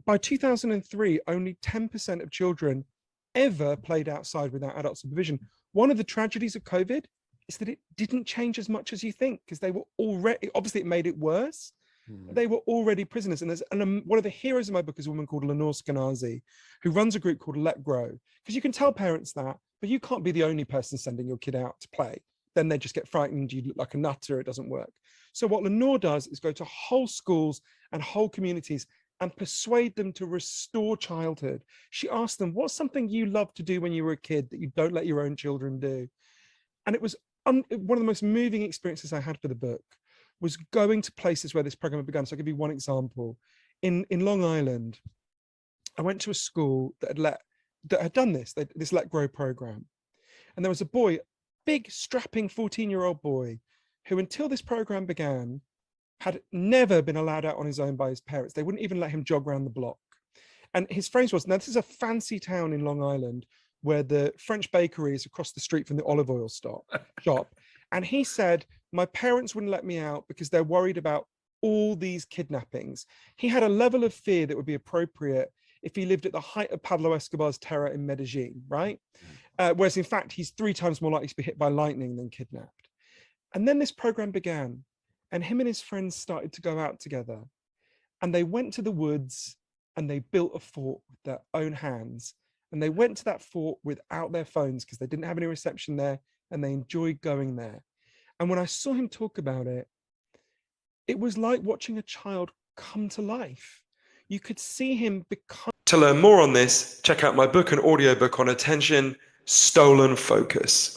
by 2003, only 10% of children ever played outside without adult supervision. One of the tragedies of COVID is that it didn't change as much as you think, because they were already, obviously it made it worse. They were already prisoners. And one of the heroes of my book is a woman called Lenore Skenazy, who runs a group called Let Grow. Because you can tell parents that, but you can't be the only person sending your kid out to play. Then they just get frightened, you look like a nutter, it doesn't work. So what Lenore does is go to whole schools and whole communities and persuade them to restore childhood. She asked them, what's something you loved to do when you were a kid that you don't let your own children do? And it was one of the most moving experiences I had for the book was going to places where this program had begun. So I'll give you one example. In Long Island, I went to a school that had done this Let Grow program. And there was a boy, big, strapping 14-year-old boy, who until this program began, had never been allowed out on his own by his parents. They wouldn't even let him jog around the block. And his phrase was, now this is a fancy town in Long Island where the French bakery is across the street from the olive oil shop. And he said, my parents wouldn't let me out because they're worried about all these kidnappings. He had a level of fear that would be appropriate if he lived at the height of Pablo Escobar's terror in Medellin, right? Whereas in fact, he's 3 times more likely to be hit by lightning than kidnapped. And then this program began, and him and his friends started to go out together, and they went to the woods and they built a fort with their own hands. And they went to that fort without their phones because they didn't have any reception there, and they enjoyed going there. And when I saw him talk about it, it was like watching a child come to life. You could see him become. To learn more on this, check out my book and audiobook on attention, Stolen Focus.